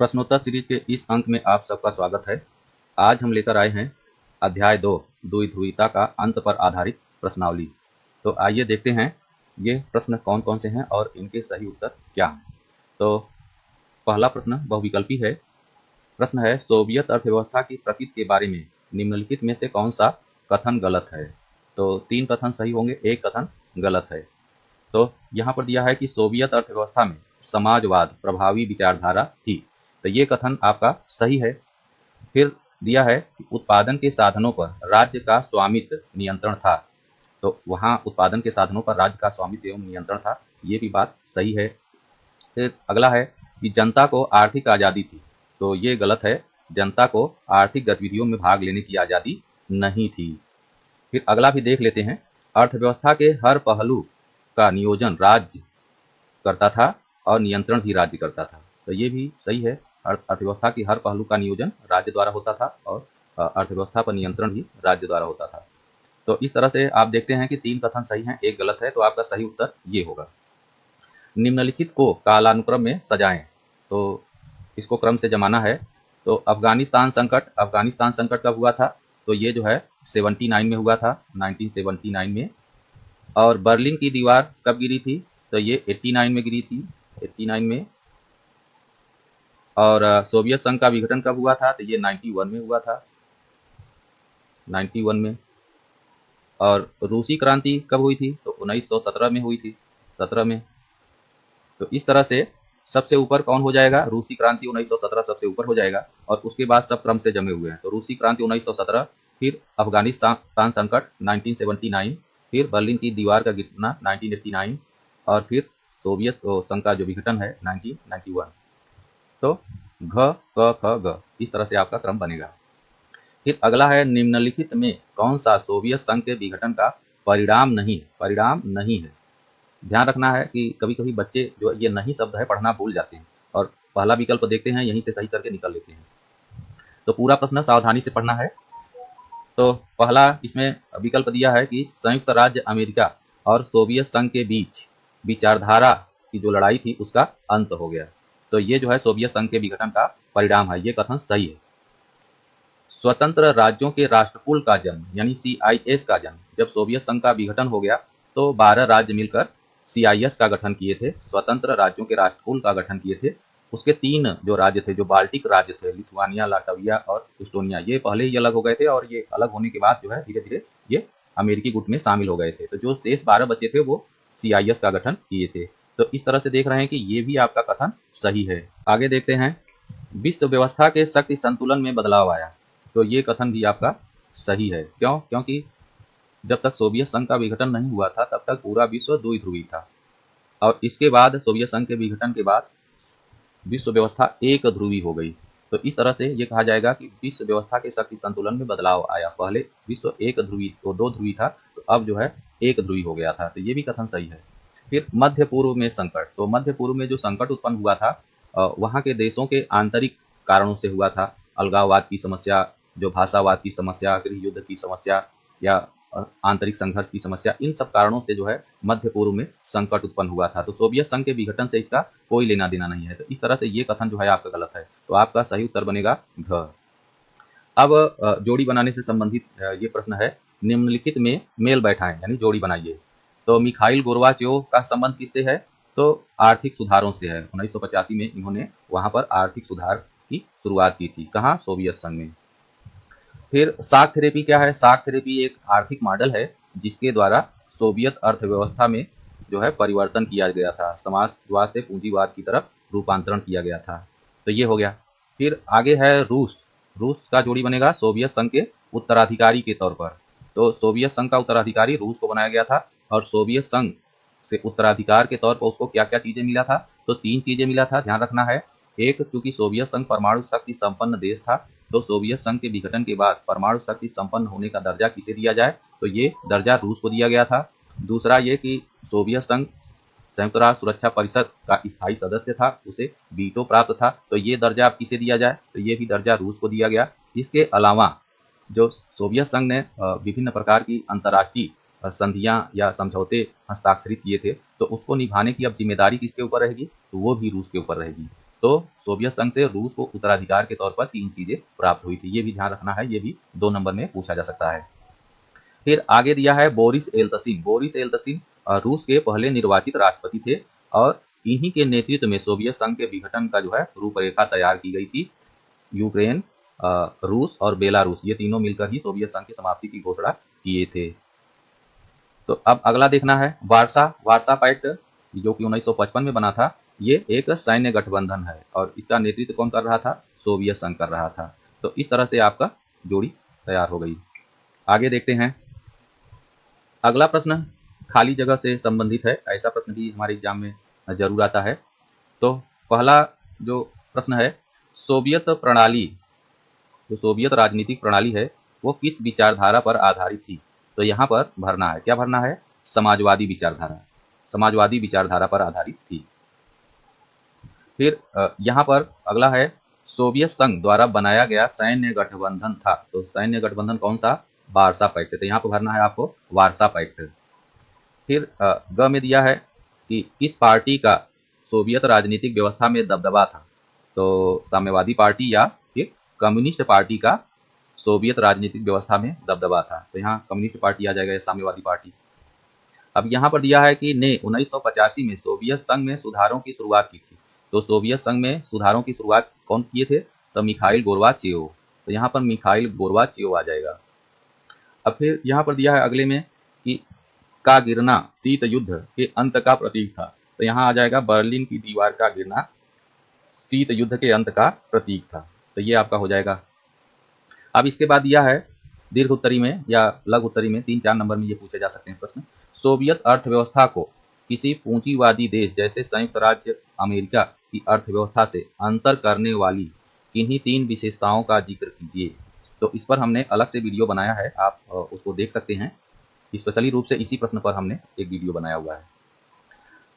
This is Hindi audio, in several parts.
प्रश्नोत्तर सीरीज के इस अंक में आप सबका स्वागत है। आज हम लेकर आए हैं अध्याय 2 द्विध्रुवीता का अंत पर आधारित प्रश्नावली। तो आइए देखते हैं ये प्रश्न कौन कौन से हैं और इनके सही उत्तर क्या हैं। तो पहला प्रश्न बहुविकल्पी है। प्रश्न है, सोवियत अर्थव्यवस्था की प्रकृति के बारे में निम्नलिखित में से कौन सा कथन गलत है। तो 3 कथन सही होंगे, 1 कथन गलत है। तो यहाँ पर दिया है कि सोवियत अर्थव्यवस्था में समाजवाद प्रभावी विचारधारा थी, तो ये कथन आपका सही है। फिर दिया है कि उत्पादन के साधनों पर राज्य का स्वामित्व नियंत्रण था, तो वहाँ उत्पादन के साधनों पर राज्य का स्वामित्व एवं नियंत्रण था, ये भी बात सही है। फिर अगला है कि जनता को आर्थिक आज़ादी थी, तो ये गलत है। जनता को आर्थिक गतिविधियों में भाग लेने की आज़ादी नहीं थी। फिर अगला भी देख लेते हैं, अर्थव्यवस्था के हर पहलू का नियोजन राज्य करता था और नियंत्रण भी राज्य करता था, तो ये भी सही है। अर्थव्यवस्था की हर पहलू का नियोजन राज्य द्वारा होता था और अर्थव्यवस्था पर नियंत्रण भी राज्य द्वारा होता था। तो इस तरह से आप देखते हैं कि 3 कथन सही हैं, 1 गलत है, तो आपका सही उत्तर ये होगा। निम्नलिखित को कालानुक्रम में सजाएं, तो इसको क्रम से जमाना है। तो अफगानिस्तान संकट कब हुआ था, तो ये जो है 79 में हुआ था, 1979 में। और बर्लिन की दीवार कब गिरी थी, तो ये 89 में गिरी थी, 89 में। और सोवियत संघ का विघटन कब हुआ था, तो ये 91 में हुआ था, 91 में। और रूसी क्रांति कब हुई थी, तो 1917 में हुई थी, 17 में। तो इस तरह से सबसे ऊपर कौन हो जाएगा, रूसी क्रांति 1917 सबसे ऊपर हो जाएगा, और उसके बाद सब क्रम से जमे हुए हैं। तो रूसी क्रांति 1917, फिर अफगानिस्तान संकट 1979, फिर बर्लिन की दीवार का गिरना 1989, और फिर सोवियत संघ का जो विघटन है 1991। तो घ क ख ग, इस तरह से आपका क्रम बनेगा। फिर अगला है, निम्नलिखित में कौन सा सोवियत संघ के विघटन का परिणाम नहीं है। ध्यान रखना है कि कभी कभी बच्चे जो ये नहीं शब्द है पढ़ना भूल जाते हैं, और पहला विकल्प देखते हैं, यहीं से सही करके निकल लेते हैं। तो पूरा प्रश्न सावधानी से पढ़ना है। तो पहला इसमें विकल्प दिया है कि संयुक्त राज्य अमेरिका और सोवियत संघ के बीच विचारधारा की जो लड़ाई थी उसका अंत हो गया, तो ये जो है सोवियत संघ के विघटन का परिणाम है, ये कथन सही है। स्वतंत्र राज्यों के राष्ट्रकुल का जन्म यानी CIS का जन्म, जब सोवियत संघ का विघटन हो गया तो 12 राज्य मिलकर CIS का गठन किए थे, स्वतंत्र राज्यों के राष्ट्रकुल का गठन किए थे। उसके 3 जो राज्य थे, जो बाल्टिक राज्य थे, लिथुआनिया, लाटविया और इस्टोनिया, ये पहले ही अलग हो गए थे, और ये अलग होने के बाद जो है धीरे धीरे ये अमेरिकी गुट में शामिल हो गए थे। तो जो शेष 12 बचे थे वो CIS का गठन किए थे। तो इस तरह से देख रहे हैं कि ये भी आपका कथन सही है। आगे देखते हैं, विश्व व्यवस्था के शक्ति संतुलन में बदलाव आया, तो ये कथन भी आपका सही है। क्यों? क्योंकि जब तक सोवियत संघ का विघटन नहीं हुआ था तब तक पूरा विश्व द्विध्रुवी था, और इसके बाद सोवियत संघ के विघटन के बाद विश्व व्यवस्था एक ध्रुवी हो गई। तो इस तरह से ये कहा जाएगा कि विश्व व्यवस्था के शक्ति संतुलन में बदलाव आया। पहले विश्व एक ध्रुवी तो 2 ध्रुवी था, तो अब जो है एक ध्रुवी हो गया था, तो ये भी कथन सही है। फिर मध्य पूर्व में संकट, तो मध्य पूर्व में जो संकट उत्पन्न हुआ था वहाँ के देशों के आंतरिक कारणों से हुआ था। अलगाववाद की समस्या, जो भाषावाद की समस्या, गृह युद्ध की समस्या, या आंतरिक संघर्ष की समस्या, इन सब कारणों से जो है मध्य पूर्व में संकट उत्पन्न हुआ था। तो सोवियत संघ के विघटन से इसका कोई लेना देना नहीं है। तो इस तरह से ये कथन जो है आपका गलत है, तो आपका सही उत्तर बनेगा घ। अब जोड़ी बनाने से संबंधित ये प्रश्न है, निम्नलिखित में मेल बैठाएं यानी जोड़ी बनाइए। तो मिखाइल गोर्बाचेव का संबंध किससे है, तो आर्थिक सुधारों से है। 1985 में इन्होंने वहां पर आर्थिक सुधार की शुरुआत की थी, कहाँ, सोवियत संघ में। फिर शाक थेरेपी क्या है, शाक थेरेपी एक आर्थिक मॉडल है जिसके द्वारा सोवियत अर्थव्यवस्था में जो है परिवर्तन किया गया था, समाजवाद से पूंजीवाद की तरफ रूपांतरण किया गया था। तो ये हो गया। फिर आगे है रूस, रूस का जोड़ी बनेगा सोवियत संघ के उत्तराधिकारी के तौर पर। तो सोवियत संघ का उत्तराधिकारी रूस को बनाया गया था, और सोवियत संघ से उत्तराधिकार के तौर पर उसको क्या क्या चीजें मिला था, तो 3 चीजें मिला था, ध्यान रखना है। एक, क्योंकि सोवियत संघ परमाणु शक्ति संपन्न देश था, तो सोवियत संघ के विघटन के बाद परमाणु शक्ति संपन्न होने का दर्जा किसे दिया जाए, तो ये दर्जा रूस को दिया गया था। दूसरा ये कि सोवियत संघ संयुक्त राष्ट्र सुरक्षा परिषद का स्थायी सदस्य था, उसे वीटो प्राप्त था, तो ये दर्जा अब किसे दिया जाए, तो ये भी दर्जा रूस को दिया गया। इसके अलावा जो सोवियत संघ ने विभिन्न प्रकार की अंतर्राष्ट्रीय संधियां या समझौते हस्ताक्षरित किए थे, तो उसको निभाने की अब जिम्मेदारी किसके ऊपर रहेगी, तो वो भी रूस के ऊपर रहेगी। तो सोवियत संघ से रूस को उत्तराधिकार के तौर पर 3 चीजें प्राप्त हुई थी। ये भी ध्यान रखना है, ये भी 2 नंबर में पूछा जा सकता है। फिर आगे दिया है बोरिस एल्त्सिन। बोरिस एल्त्सिन रूस के पहले निर्वाचित राष्ट्रपति थे और इन्हीं के नेतृत्व में सोवियत संघ के विघटन का जो है रूपरेखा तैयार की गई थी। यूक्रेन, रूस और बेलारूस, ये तीनों मिलकर ही सोवियत संघ की समाप्ति की घोषणा किए थे। तो अब अगला देखना है वार्सा। वार्सा पैक्ट जो कि 1955 में बना था, ये एक सैन्य गठबंधन है और इसका नेतृत्व कौन कर रहा था? सोवियत संघ कर रहा था। तो इस तरह से आपका जोड़ी तैयार हो गई। आगे देखते हैं। अगला प्रश्न खाली जगह से संबंधित है। ऐसा प्रश्न भी हमारे एग्जाम में जरूर आता है। तो पहला जो प्रश्न है, सोवियत प्रणाली, जो सोवियत राजनीतिक प्रणाली है, वो किस विचारधारा पर आधारित थी? तो यहाँ पर भरना है, क्या भरना है? समाजवादी विचारधारा। समाजवादी विचारधारा पर आधारित थी। फिर यहाँ पर अगला है सोवियत संघ द्वारा बनाया गया सैन्य गठबंधन था। तो सैन्य गठबंधन कौन सा? Warsaw Pact. तो यहाँ पर भरना है आपको वार्सा पैक्ट। फिर ग में दिया है कि किस पार्टी का सोवियत राजनीतिक व्यवस्था में दबदबा था? तो साम्यवादी पार्टी या फिर कम्युनिस्ट पार्टी का सोवियत राजनीतिक व्यवस्था में दबदबा था? तो यहाँ कम्युनिस्ट पार्टी आ जाएगा, साम्यवादी पार्टी। अब यहाँ पर दिया है कि ने 1985 में सोवियत संघ में सुधारों की शुरुआत की थी। तो सोवियत संघ में सुधारों की शुरुआत कौन किए थे? तो मिखाइल गोर्बाचेव। तो यहाँ पर मिखाइल गोर्बाचेव आ जाएगा। अब फिर यहाँ पर दिया है अगले में कि का गिरना शीत युद्ध के अंत का प्रतीक था। तो यहाँ आ जाएगा बर्लिन की दीवार का गिरना शीत युद्ध के अंत का प्रतीक था। तो ये आपका हो जाएगा। अब इसके बाद दिया है दीर्घ उत्तरी में या लघु उत्तरी में 3-4 नंबर में ये पूछे जा सकते हैं प्रश्न। सोवियत अर्थव्यवस्था को किसी पूंजीवादी देश जैसे संयुक्त राज्य अमेरिका की अर्थव्यवस्था से अंतर करने वाली किन्हीं 3 विशेषताओं का जिक्र कीजिए। तो इस पर हमने अलग से वीडियो बनाया है, आप उसको देख सकते हैं। स्पेशली रूप से इसी प्रश्न पर हमने एक वीडियो बनाया हुआ है।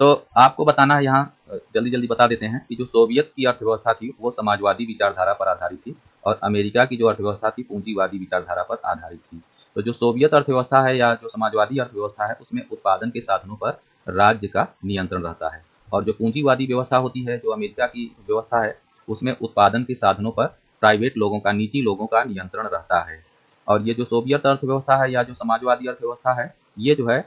तो आपको बताना है यहाँ, जल्दी जल्दी बता देते हैं कि जो सोवियत की अर्थव्यवस्था थी वो समाजवादी विचारधारा पर आधारित थी और अमेरिका की जो अर्थव्यवस्था थी पूंजीवादी विचारधारा पर आधारित थी। तो जो सोवियत अर्थव्यवस्था है या जो समाजवादी अर्थव्यवस्था है उसमें उत्पादन के साधनों पर राज्य का नियंत्रण रहता है और जो पूंजीवादी व्यवस्था होती है, जो अमेरिका की व्यवस्था है, उसमें उत्पादन के साधनों पर प्राइवेट लोगों का, निजी लोगों का नियंत्रण रहता है। और ये जो सोवियत अर्थव्यवस्था है या जो समाजवादी अर्थव्यवस्था है, ये जो है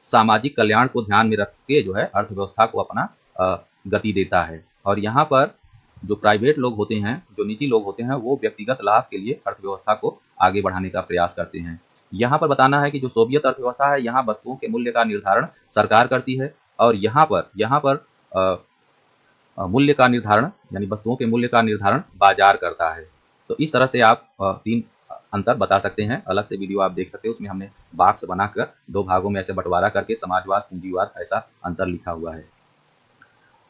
सामाजिक कल्याण को ध्यान में रख के जो है अर्थव्यवस्था को अपना गति देता है। और यहाँ पर जो प्राइवेट लोग होते हैं, जो निजी लोग होते हैं, वो व्यक्तिगत लाभ के लिए अर्थव्यवस्था को आगे बढ़ाने का प्रयास करते हैं। यहाँ पर बताना है कि जो सोवियत अर्थव्यवस्था है, यहाँ वस्तुओं के मूल्य का निर्धारण सरकार करती है और यहाँ पर मूल्य का निर्धारण यानी वस्तुओं के मूल्य का निर्धारण बाजार करता है। तो इस तरह से आप 3 अंतर बता सकते हैं। अलग से वीडियो आप देख सकते हो, उसमें हमने बॉक्स बनाकर 2 भागों में ऐसे बंटवारा करके समाजवाद, पूंजीवाद ऐसा अंतर लिखा हुआ है।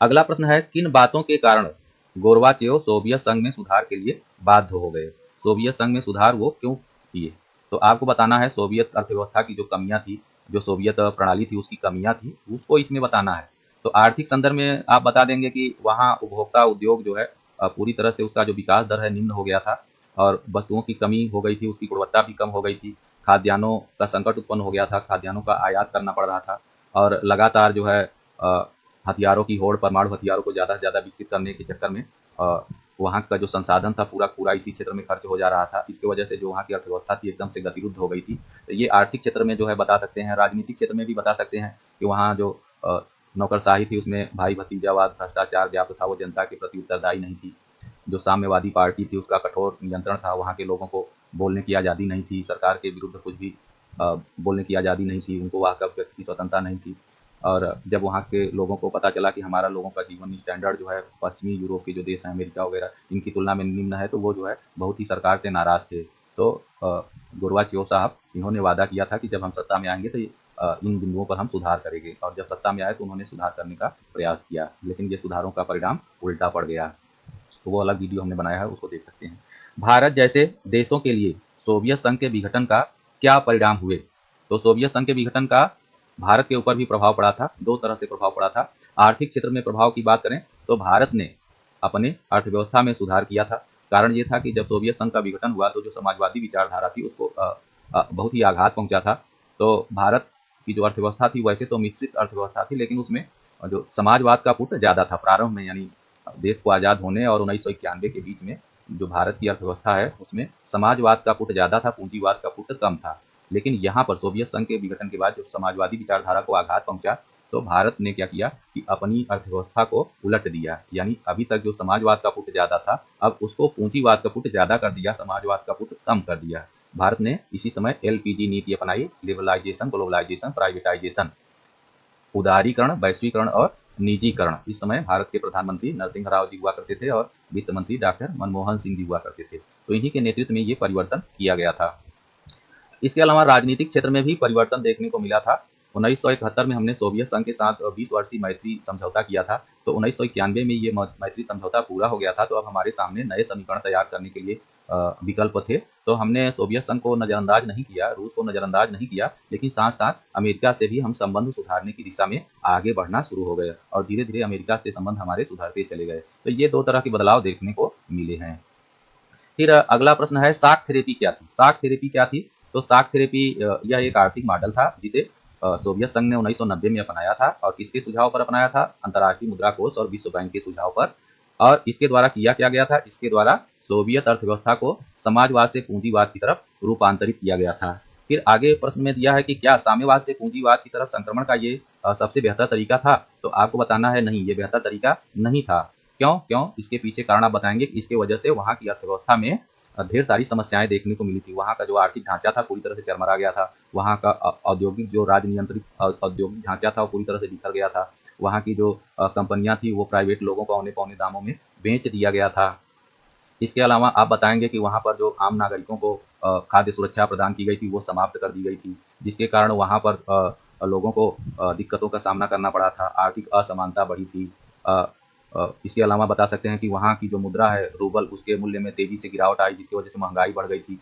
अगला प्रश्न है किन बातों के कारण गोर्बाचेव सोवियत संघ में सुधार के लिए बाध्य हो गए? सोवियत संघ में सुधार वो क्यों किए? तो आपको बताना है सोवियत अर्थव्यवस्था की जो कमियां थी, जो सोवियत प्रणाली थी उसकी कमियां थी, उसको इसमें बताना है। तो आर्थिक संदर्भ में आप बता देंगे कि वहाँ उपभोक्ता उद्योग जो है पूरी तरह से उसका जो विकास दर है निम्न हो गया था और वस्तुओं की कमी हो गई थी, उसकी गुणवत्ता भी कम हो गई थी, खाद्यान्नों का संकट उत्पन्न हो गया था, खाद्यान्नों का आयात करना पड़ रहा था और लगातार जो है हथियारों की होड़, परमाणु हथियारों को ज़्यादा से ज़्यादा विकसित करने के चक्कर में वहाँ का जो संसाधन था पूरा पूरा इसी क्षेत्र में खर्च हो जा रहा था। इसकी वजह से जो वहाँ की अर्थव्यवस्था थी एकदम से गतिरुद्ध हो गई थी। तो ये आर्थिक क्षेत्र में जो है बता सकते हैं, राजनीतिक क्षेत्र में भी बता सकते हैं कि वहाँ जो नौकरशाही थी उसमें भाई भतीजावाद, भ्रष्टाचार व्याप्त था, वो जनता के प्रति उत्तरदायी नहीं थी। जो साम्यवादी पार्टी थी उसका कठोर नियंत्रण था, वहाँ के लोगों को बोलने की आज़ादी नहीं थी, सरकार के विरुद्ध कुछ भी बोलने की आज़ादी नहीं थी, उनको वहाँ का व्यक्ति की स्वतंत्रता नहीं थी। और जब वहाँ के लोगों को पता चला कि हमारा लोगों का जीवन स्टैंडर्ड जो है पश्चिमी यूरोप के जो देश हैं, अमेरिका वगैरह, इनकी तुलना में निम्न है, तो वो जो है बहुत ही सरकार से नाराज़ थे। तो गोर्बाचेव साहब, इन्होंने वादा किया था कि जब हम सत्ता में आएंगे तो इन बिंदुओं पर हम सुधार करेंगे और जब सत्ता में आए तो उन्होंने सुधार करने का प्रयास किया, लेकिन ये सुधारों का परिणाम उल्टा पड़ गया। तो वो अलग वीडियो हमने बनाया है, उसको देख सकते हैं। भारत जैसे देशों के लिए सोवियत संघ के विघटन का क्या परिणाम हुए? तो सोवियत संघ के विघटन का भारत के ऊपर भी प्रभाव पड़ा था, 2 तरह से प्रभाव पड़ा था। आर्थिक क्षेत्र में प्रभाव की बात करें तो भारत ने अपने अर्थव्यवस्था में सुधार किया था। कारण ये था कि जब सोवियत संघ का विघटन हुआ तो जो समाजवादी विचारधारा थी उसको बहुत ही आघात पहुंचा था। तो भारत की जो अर्थव्यवस्था थी वैसे तो मिश्रित अर्थव्यवस्था थी, लेकिन उसमें जो समाजवाद का पुट ज़्यादा था प्रारंभ में, यानी देश को आज़ाद होने और 1991 के बीच में जो भारत की अर्थव्यवस्था है उसमें समाजवाद का पुट ज़्यादा था, पूंजीवाद का पुट कम था। लेकिन यहाँ पर सोवियत संघ के विघटन के बाद जब समाजवादी विचारधारा को आघात पहुंचा तो भारत ने क्या किया कि अपनी अर्थव्यवस्था को उलट दिया। यानी अभी तक जो समाजवाद का पुट ज़्यादा था, अब उसको पूंजीवाद का पुट ज़्यादा कर दिया, समाजवाद का पुट कम कर दिया। भारत ने इसी समय एलपीजी नीति अपनाई, लिबरलाइजेशन, ग्लोबलाइजेशन, प्राइवेटाइजेशन, उदारीकरण, वैश्वीकरण और निजीकरण। इस समय भारत के प्रधानमंत्री नरसिंह राव जी हुआ करते थे और वित्त मंत्री डॉक्टर मनमोहन सिंह जी हुआ करते थे। तो इन्हीं के नेतृत्व में ये परिवर्तन किया गया था। इसके अलावा राजनीतिक क्षेत्र में भी परिवर्तन देखने को मिला था। 1971 में हमने सोवियत संघ के साथ 20 वर्षीय मैत्री समझौता किया था। तो 1991 में ये मैत्री समझौता पूरा हो गया था। तो अब हमारे सामने नए समीकरण तैयार करने के लिए विकल्प थे। तो हमने सोवियत संघ को नज़रअंदाज नहीं किया, रूस को नज़रअंदाज नहीं किया, लेकिन साथ-साथ अमेरिका से भी हम संबंध सुधारने की दिशा में आगे बढ़ना शुरू हो गए और धीरे-धीरे अमेरिका से संबंध हमारे सुधरते चले गए। तो ये 2 तरह के बदलाव देखने को मिले हैं। फिर अगला प्रश्न है शाक थेरेपी क्या थी? शाक थेरेपी क्या थी? तो शाक थेरेपी यह एक आर्थिक मॉडल था जिसे सोवियत संघ ने 1990 में अपनाया था और किसके सुझाव पर अपनाया था? अंतर्राष्ट्रीय मुद्रा कोष और विश्व बैंक के सुझाव पर। और इसके द्वारा किया क्या गया था? इसके द्वारा सोवियत अर्थव्यवस्था को समाजवाद से पूंजीवाद की तरफ रूपांतरित किया गया था। फिर आगे प्रश्न में दिया है कि क्या साम्यवाद से पूंजीवाद की तरफ संक्रमण का ये सबसे बेहतर तरीका था? तो आपको बताना है नहीं, ये बेहतर तरीका नहीं था। क्यों? क्यों? इसके पीछे कारण आप बताएंगे। इसके वजह से वहाँ की अर्थव्यवस्था में ढेर सारी समस्याएं देखने को मिली थी। वहाँ का जो आर्थिक ढांचा था पूरी तरह से चरमरा गया था। वहाँ का औद्योगिक जो राजनियंत्रित औद्योगिक ढांचा था वो पूरी तरह से बिखर गया था। वहाँ की जो कंपनियां थी वो प्राइवेट लोगों को औने पौने दामों में बेच दिया गया था। इसके अलावा आप बताएंगे कि वहाँ पर जो आम नागरिकों को खाद्य सुरक्षा प्रदान की गई थी वो समाप्त कर दी गई थी, जिसके कारण वहाँ पर लोगों को दिक्कतों का सामना करना पड़ा था, आर्थिक असमानता बढ़ी थी। इसके अलावा बता सकते हैं कि वहाँ की जो मुद्रा है रूबल, उसके मूल्य में तेजी से गिरावट आई, जिसकी वजह से महंगाई बढ़ गई थी।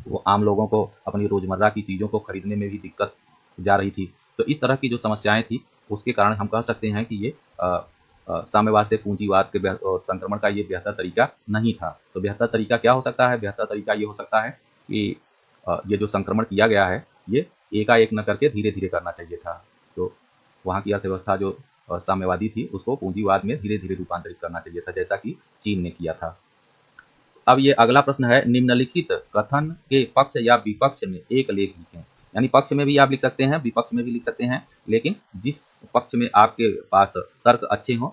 वो आम लोगों को अपनी रोजमर्रा की चीज़ों को खरीदने में भी दिक्कत जा रही थी। तो इस तरह की जो समस्याएं थी उसके कारण हम कह सकते हैं कि ये साम्यवाद से पूंजीवाद के संक्रमण का ये बेहतर तरीका नहीं था। तो बेहतर तरीका क्या हो सकता है? बेहतर तरीका ये हो सकता है कि ये जो संक्रमण किया गया है ये एकाएक न करके धीरे धीरे करना चाहिए था। तो वहाँ की अर्थव्यवस्था जो साम्यवादी थी उसको पूंजीवाद में धीरे धीरे रूपांतरित करना चाहिए था, जैसा कि चीन ने किया था। अब ये अगला प्रश्न है, निम्नलिखित कथन के पक्ष या विपक्ष में एक लेख लिखें। यानी पक्ष में भी आप लिख सकते हैं, विपक्ष में भी लिख सकते हैं, लेकिन जिस पक्ष में आपके पास तर्क अच्छे हों,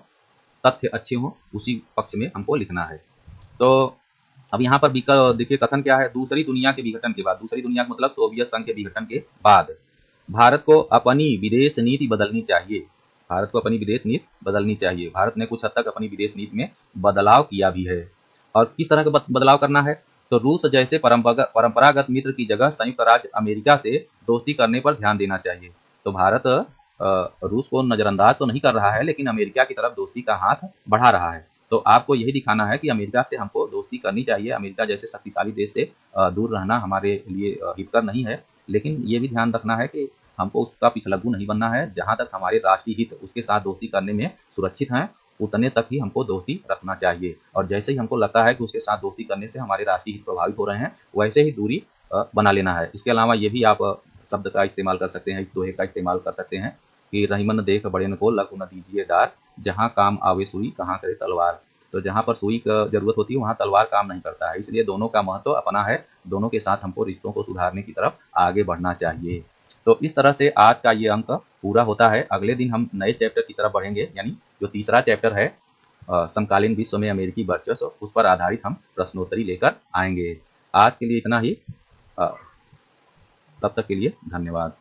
तथ्य अच्छे हों, उसी पक्ष में हमको लिखना है। तो अब यहाँ पर देखिए कथन क्या है? दूसरी दुनिया के विघटन के बाद, दूसरी दुनिया का मतलब सोवियत संघ के विघटन के बाद भारत को अपनी विदेश नीति बदलनी चाहिए। भारत को अपनी विदेश नीति बदलनी चाहिए। भारत ने कुछ हद तक अपनी विदेश नीति में बदलाव किया भी है। और किस तरह का बदलाव करना है? तो रूस जैसे परंपरागत मित्र की जगह संयुक्त राज्य अमेरिका से दोस्ती करने पर ध्यान देना चाहिए। तो भारत रूस को नजरअंदाज तो नहीं कर रहा है, लेकिन अमेरिका की तरफ दोस्ती का हाथ बढ़ा रहा है। तो आपको यही दिखाना है कि अमेरिका से हमको दोस्ती करनी चाहिए। अमेरिका जैसे शक्तिशाली देश से दूर रहना हमारे लिए हितकर नहीं है। लेकिन ये भी ध्यान रखना है कि हमको उसका पिछलग्गू नहीं बनना है। जहाँ तक हमारे राष्ट्रीय हित उसके साथ दोस्ती करने में सुरक्षित हैं, उतने तक ही हमको दोस्ती रखना चाहिए। और जैसे ही हमको लगता है कि उसके साथ दोस्ती करने से हमारे राष्ट्रीय हित प्रभावित हो रहे हैं, वैसे ही दूरी बना लेना है। इसके अलावा ये भी आप शब्द का इस्तेमाल कर सकते हैं, इस दोहे का इस्तेमाल कर सकते हैं कि रहीमन देख बड़ेन को लघु न दीजिए डार, जहाँ काम आवे सुई कहाँ करे तलवार। तो जहाँ पर सुई का जरूरत होती है वहाँ तलवार काम नहीं करता है। इसलिए दोनों का महत्व अपना है। दोनों के साथ हमको रिश्तों को सुधारने की तरफ आगे बढ़ना चाहिए। तो इस तरह से आज का ये अंक पूरा होता है। अगले दिन हम नए चैप्टर की तरफ बढ़ेंगे, यानी जो तीसरा चैप्टर है समकालीन विश्व में अमेरिकी वर्चस्व, उस पर आधारित हम प्रश्नोत्तरी लेकर आएंगे। आज के लिए इतना ही। तब तक के लिए धन्यवाद।